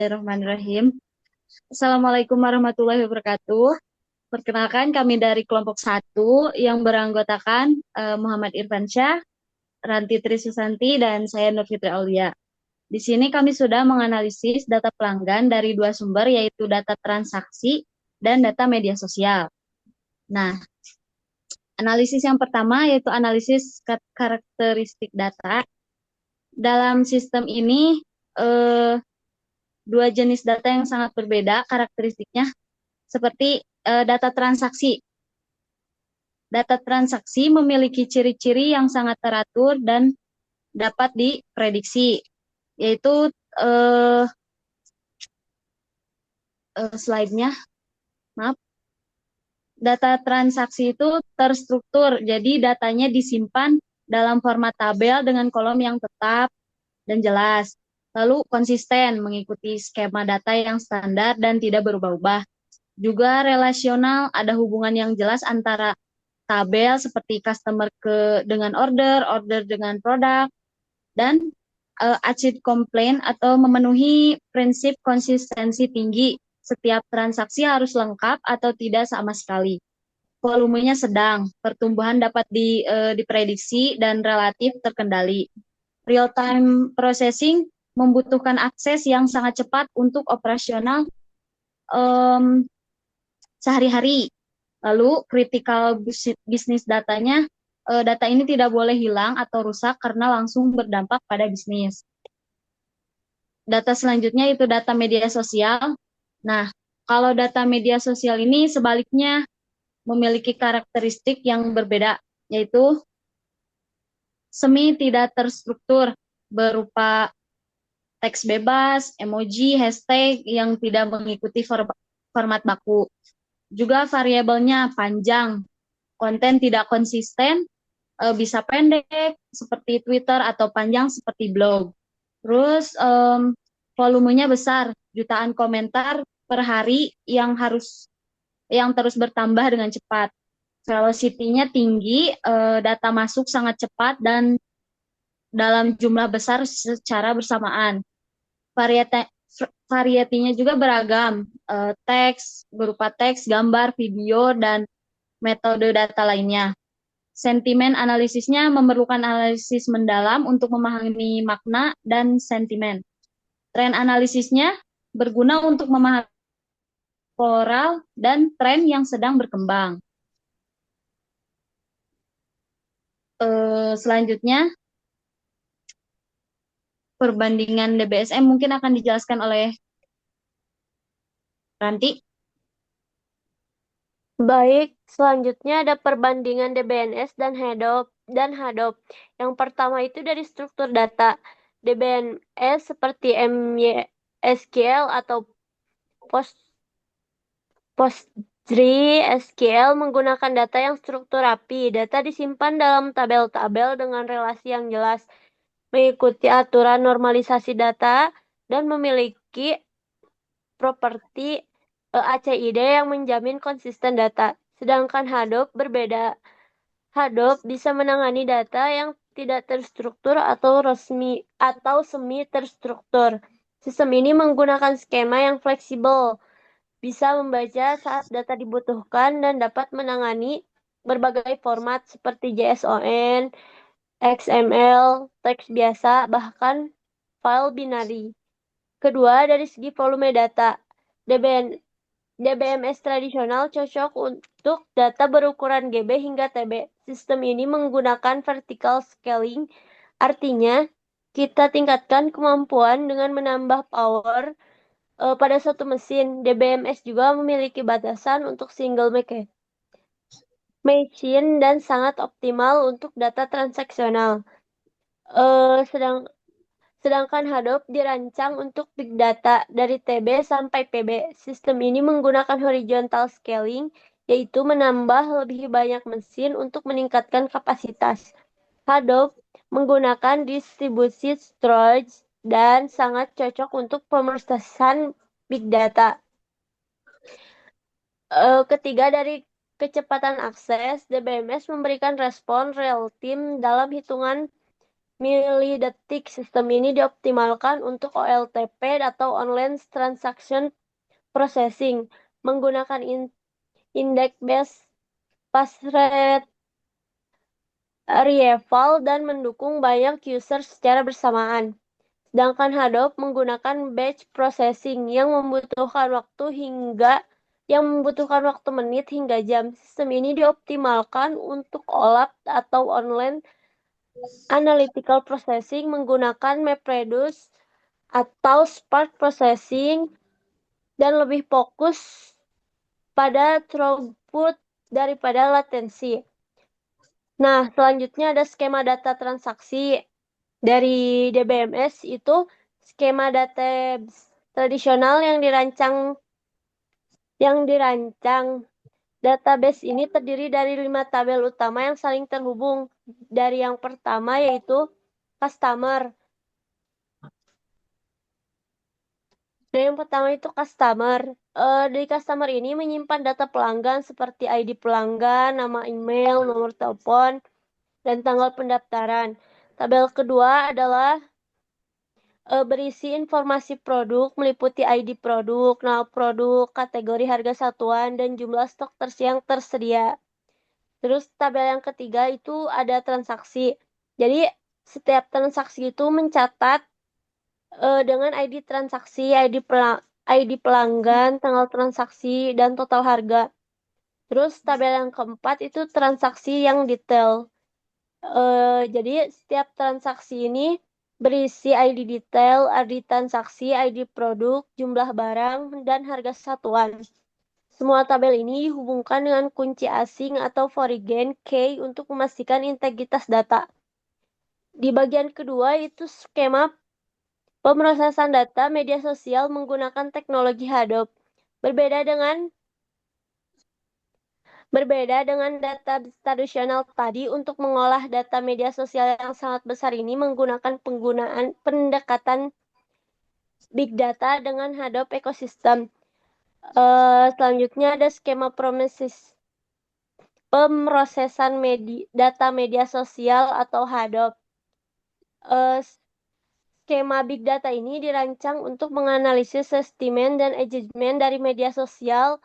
Bismillahirrahmanirrahim. Assalamualaikum warahmatullahi wabarakatuh. Perkenalkan kami dari kelompok satu yang beranggotakan Muhammad Irfansyah, Ranti Trisusanti, dan saya Nur Fitri Aulia. Di sini kami sudah menganalisis data pelanggan dari dua sumber, yaitu data transaksi dan data media sosial. Nah, analisis yang pertama yaitu analisis karakteristik data. Dalam sistem ini, eh, dua jenis data yang sangat berbeda karakteristiknya, seperti data transaksi. Data transaksi memiliki ciri-ciri yang sangat teratur dan dapat diprediksi, yaitu eh, slide-nya, maaf. Data transaksi itu terstruktur, jadi datanya disimpan dalam format tabel dengan kolom yang tetap dan jelas. Lalu konsisten, mengikuti skema data yang standar dan tidak berubah-ubah. Juga relasional, ada hubungan yang jelas antara tabel seperti customer dengan order, order dengan produk, dan achieve complaint atau memenuhi prinsip konsistensi tinggi. Setiap transaksi harus lengkap atau tidak sama sekali. Volumenya sedang, pertumbuhan dapat diprediksi dan relatif terkendali. Real time processing membutuhkan akses yang sangat cepat untuk operasional um, sehari-hari. Lalu critical bisnis datanya, data ini tidak boleh hilang atau rusak karena langsung berdampak pada bisnis. Data selanjutnya itu data media sosial. Nah, kalau data media sosial ini sebaliknya memiliki karakteristik yang berbeda, yaitu semi tidak terstruktur berupa teks bebas, emoji, hashtag yang tidak mengikuti format baku. Juga variabelnya panjang, konten tidak konsisten, bisa pendek seperti Twitter atau panjang seperti blog. Terus volumenya besar, jutaan komentar per hari yang terus bertambah dengan cepat. Velocity-nya tinggi, data masuk sangat cepat dan dalam jumlah besar secara bersamaan. Varietinya juga beragam, berupa teks, gambar, video, dan metode data lainnya. Sentimen analisisnya memerlukan analisis mendalam untuk memahami makna dan sentimen. Tren analisisnya berguna untuk memahami moral dan tren yang sedang berkembang. Selanjutnya, perbandingan DBSM mungkin akan dijelaskan oleh Ranti. Baik, selanjutnya ada perbandingan DBNS dan HADOP. Yang pertama itu dari struktur data. DBNS seperti MySQL atau PostgreSQL menggunakan data yang struktur rapi. Data disimpan dalam tabel-tabel dengan relasi yang jelas, mengikuti aturan normalisasi data, dan memiliki properti ACID yang menjamin konsisten data. Sedangkan Hadoop berbeda. Hadoop bisa menangani data yang tidak terstruktur atau semi terstruktur. Sistem ini menggunakan skema yang fleksibel, bisa membaca saat data dibutuhkan dan dapat menangani berbagai format seperti JSON, XML, teks biasa, bahkan file binary. Kedua, dari segi volume data, DBMS tradisional cocok untuk data berukuran GB hingga TB. Sistem ini menggunakan vertical scaling, artinya kita tingkatkan kemampuan dengan menambah power pada satu mesin. DBMS juga memiliki batasan untuk single machine dan sangat optimal untuk data transaksional. Sedangkan Hadoop dirancang untuk big data dari TB sampai PB. Sistem ini menggunakan horizontal scaling, yaitu menambah lebih banyak mesin untuk meningkatkan kapasitas. Hadoop menggunakan distribusi storage dan sangat cocok untuk pemrosesan big data. Ketiga, dari kecepatan akses, DBMS memberikan respon real time dalam hitungan milidetik. Sistem ini dioptimalkan untuk OLTP atau Online Transaction Processing, menggunakan index-based pass rate retrieval dan mendukung banyak user secara bersamaan. Sedangkan Hadoop menggunakan batch processing yang membutuhkan waktu menit hingga jam. Sistem ini dioptimalkan untuk OLAP atau Online Analytical Processing menggunakan MapReduce atau Spark Processing dan lebih fokus pada throughput daripada latensi. Nah, selanjutnya ada skema data transaksi. Dari DBMS itu skema data tradisional yang dirancang. Database ini terdiri dari 5 tabel utama yang saling terhubung. Dari yang pertama yaitu customer. Yang pertama itu customer. Di customer ini menyimpan data pelanggan seperti ID pelanggan, nama email, nomor telepon, dan tanggal pendaftaran. Tabel kedua adalah berisi informasi produk meliputi ID produk, nama produk, kategori harga satuan, dan jumlah stok yang tersedia. Terus tabel yang ketiga itu ada transaksi. Jadi setiap transaksi itu mencatat dengan ID transaksi, ID pelanggan, tanggal transaksi, dan total harga. Terus tabel yang keempat itu transaksi yang detail. Jadi setiap transaksi ini berisi ID detail, ID transaksi, ID produk, jumlah barang, dan harga satuan. Semua tabel ini dihubungkan dengan kunci asing atau foreign key untuk memastikan integritas data. Di bagian kedua itu skema pemrosesan data media sosial menggunakan teknologi Hadoop. Berbeda dengan Berbeda dengan data tradisional tadi, untuk mengolah data media sosial yang sangat besar ini menggunakan penggunaan pendekatan big data dengan Hadoop ecosystem. Selanjutnya ada skema pemrosesan data media sosial atau Hadoop. Eh, Skema big data ini dirancang untuk menganalisis sentimen dan engagement dari media sosial.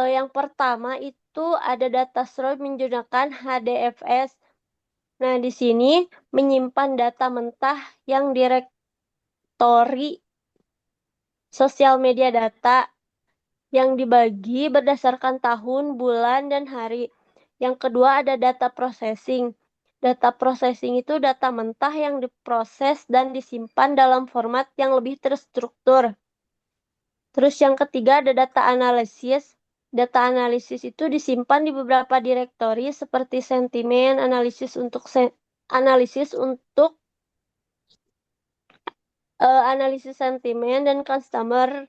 Yang pertama itu ada data source menggunakan HDFS. Nah, di sini menyimpan data mentah yang direktori sosial media data yang dibagi berdasarkan tahun, bulan, dan hari. Yang kedua ada data processing. Data processing itu data mentah yang diproses dan disimpan dalam format yang lebih terstruktur. Terus yang ketiga ada data analisis. Data analisis itu disimpan di beberapa direktori seperti sentimen, analisis sentimen, dan customer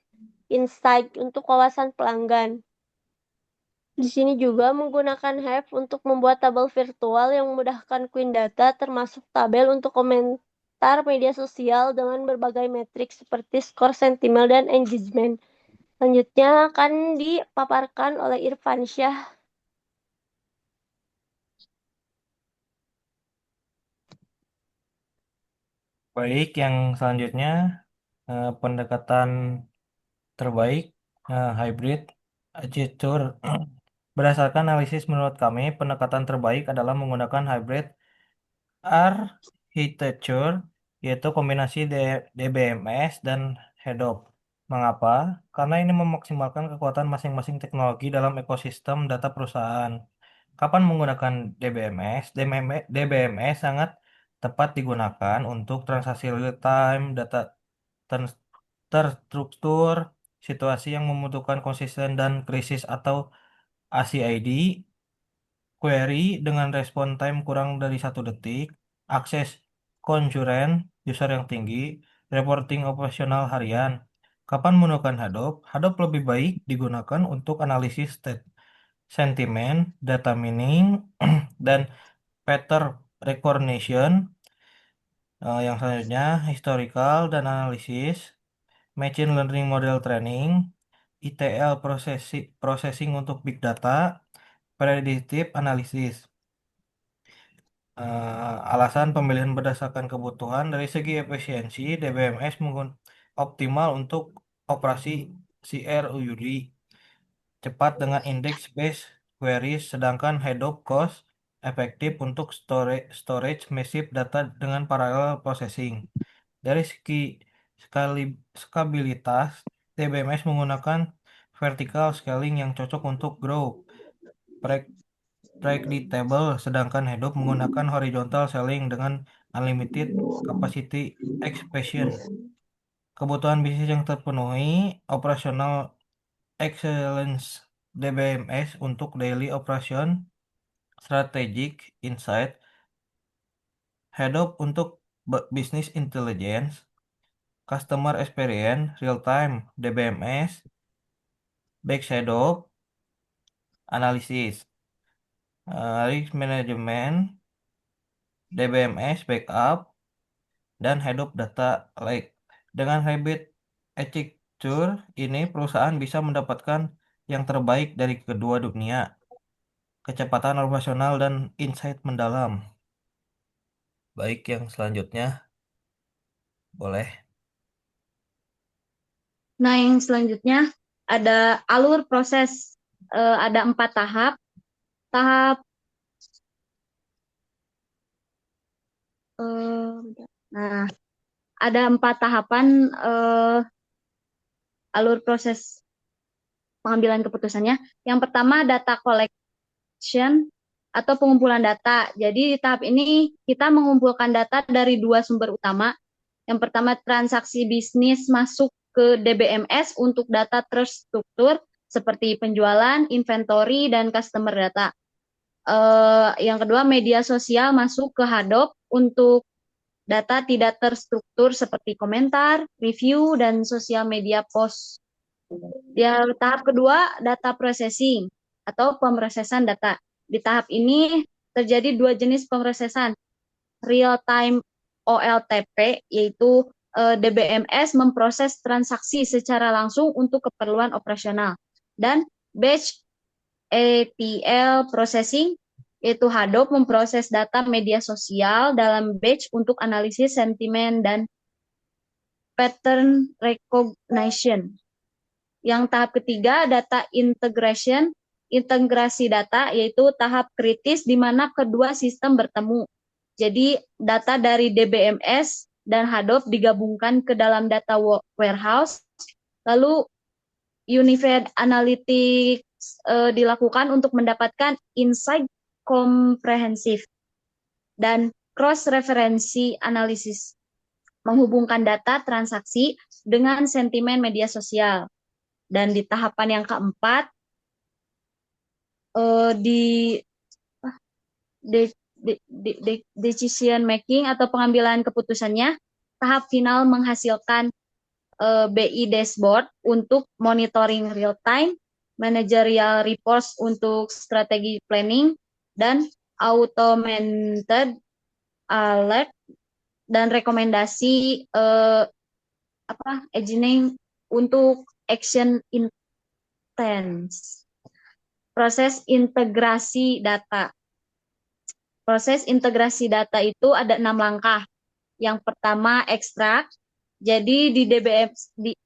insight untuk wawasan pelanggan. Di sini juga menggunakan Hive untuk membuat tabel virtual yang memudahkan Queen Data, termasuk tabel untuk komentar media sosial dengan berbagai metrik seperti skor, sentimen, dan engagement. Selanjutnya akan dipaparkan oleh Irfan Syah. Baik, yang selanjutnya pendekatan terbaik hybrid architecture. Berdasarkan analisis menurut kami, pendekatan terbaik adalah menggunakan hybrid architecture, yaitu kombinasi DBMS dan Hadoop. Mengapa? Karena ini memaksimalkan kekuatan masing-masing teknologi dalam ekosistem data perusahaan. Kapan menggunakan DBMS? DBMS sangat tepat digunakan untuk transaksi real time, data ter- terstruktur, situasi yang membutuhkan konsisten dan krisis atau ACID, query dengan respon time kurang dari 1 detik, akses concurrent user yang tinggi, reporting operasional harian. Kapan menggunakan Hadoop? Hadoop lebih baik digunakan untuk analisis sentimen, data mining, dan pattern recognition. Yang selanjutnya, historical dan analisis, machine learning model training, ETL processing untuk big data, predictive analysis. Alasan pemilihan berdasarkan kebutuhan dari segi efisiensi, DBMS optimal untuk operasi CRUD cepat dengan indeks based queries, sedangkan Hadoop cost efektif untuk storage massive data dengan parallel processing. Dari segi skabilitas, DBMS menggunakan vertical scaling yang cocok untuk grow predictable, sedangkan Hadoop menggunakan horizontal scaling dengan unlimited capacity expansion. Kebutuhan bisnis yang terpenuhi, operational excellence DBMS untuk daily operation, strategic insight, Hadoop untuk business intelligence, customer experience, real-time DBMS, Batch Hadoop, analisis, risk management, DBMS backup, dan Hadoop data lake. Dengan habit architecture ini, perusahaan bisa mendapatkan yang terbaik dari kedua dunia, kecepatan operasional dan insight mendalam. Baik, yang selanjutnya boleh. Nah, yang selanjutnya ada alur proses. Ada 4 tahap. Nah, ada 4 tahapan alur proses pengambilan keputusannya. Yang pertama, data collection atau pengumpulan data. Jadi di tahap ini kita mengumpulkan data dari 2 sumber utama. Yang pertama, transaksi bisnis masuk ke DBMS untuk data terstruktur seperti penjualan, inventory, dan customer data. Yang kedua, media sosial masuk ke Hadoop untuk data tidak terstruktur seperti komentar, review, dan sosial media post. Tahap kedua, data processing atau pemrosesan data. Di tahap ini terjadi 2 jenis pemrosesan. Real-time OLTP, yaitu DBMS memproses transaksi secara langsung untuk keperluan operasional. Dan batch ETL processing, yaitu Hadoop memproses data media sosial dalam batch untuk analisis sentimen dan pattern recognition. Yang tahap ketiga, data integration, integrasi data, yaitu tahap kritis di mana kedua sistem bertemu. Jadi data dari DBMS dan Hadoop digabungkan ke dalam data warehouse, lalu Unified Analytics dilakukan untuk mendapatkan insight komprehensif dan cross-referensi analisis, menghubungkan data transaksi dengan sentimen media sosial. Dan di tahapan yang keempat, decision making atau pengambilan keputusannya, tahap final menghasilkan BI dashboard untuk monitoring real time, managerial reports untuk strategi planning, dan automated alert dan rekomendasi aging untuk action intense. Proses integrasi data. Proses integrasi data itu ada 6 langkah. Yang pertama, ekstrak. Jadi di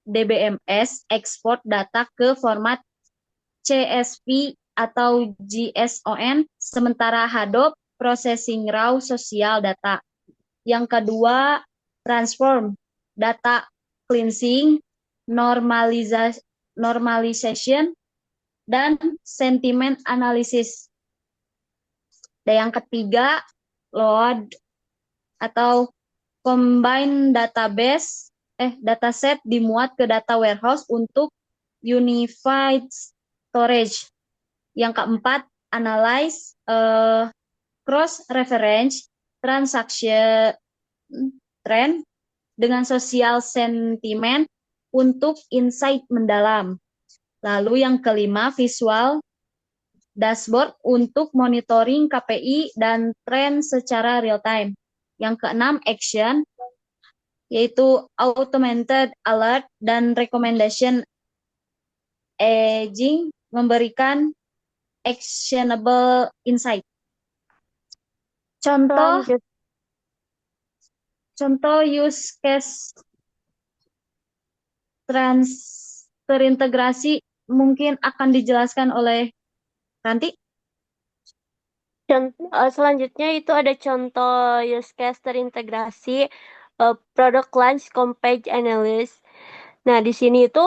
DBMS ekspor data ke format CSV atau JSON, sementara Hadoop processing raw sosial data. Yang kedua, transform data cleansing, normalization, dan sentiment analysis. Dan yang ketiga, load atau combine dataset dimuat ke data warehouse untuk unified storage. Yang keempat, analyze cross-reference transaction trend dengan social sentiment untuk insight mendalam. Lalu yang kelima, visual dashboard untuk monitoring KPI dan tren secara real time. Yang keenam, action, yaitu automated alert dan recommendation aging, memberikan actionable insight. Contoh Selanjut, contoh use case terintegrasi mungkin akan dijelaskan oleh Ranti. selanjutnya itu ada contoh use case terintegrasi product launch campaign analysis. Nah, di sini itu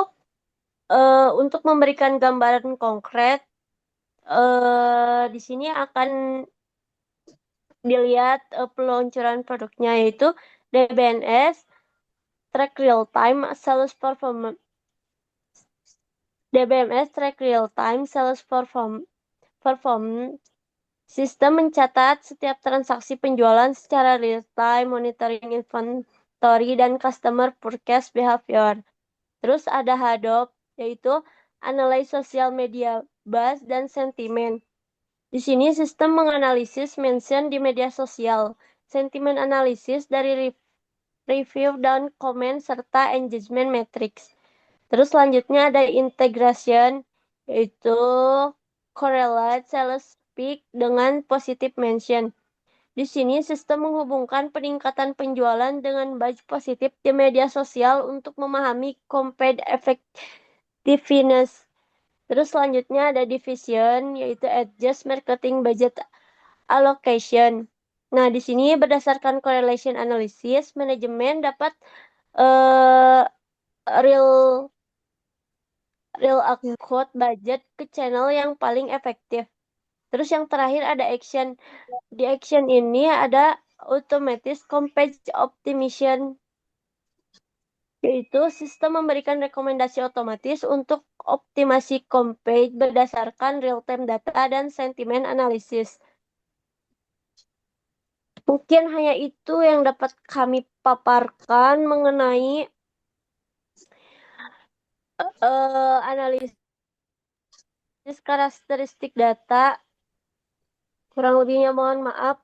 untuk memberikan gambaran konkret, di sini akan dilihat peluncuran produknya yaitu DBNS, track real time sales performance. DBMS track real time sales performance. Sistem mencatat setiap transaksi penjualan secara real time, monitoring inventory dan customer purchase behavior. Terus ada HADOP, yaitu Analyze Social Media Buzz dan Sentimen. Di sini sistem menganalisis mention di media sosial, sentimen analisis dari review dan komen, serta engagement metrics. Terus selanjutnya ada integration, yaitu correlate sales peak dengan positive mention. Di sini sistem menghubungkan peningkatan penjualan dengan buzz positif di media sosial untuk memahami campaign effectiveness. Terus selanjutnya ada division, yaitu adjust marketing budget allocation. Nah, di sini berdasarkan correlation analysis, manajemen dapat real quote budget ke channel yang paling efektif. Terus yang terakhir ada action. Di action ini ada automatic campaign optimization, yaitu sistem memberikan rekomendasi otomatis untuk optimasi campaign berdasarkan real-time data dan sentimen analisis. Mungkin hanya itu yang dapat kami paparkan mengenai analisis karakteristik data. Kurang lebihnya mohon maaf.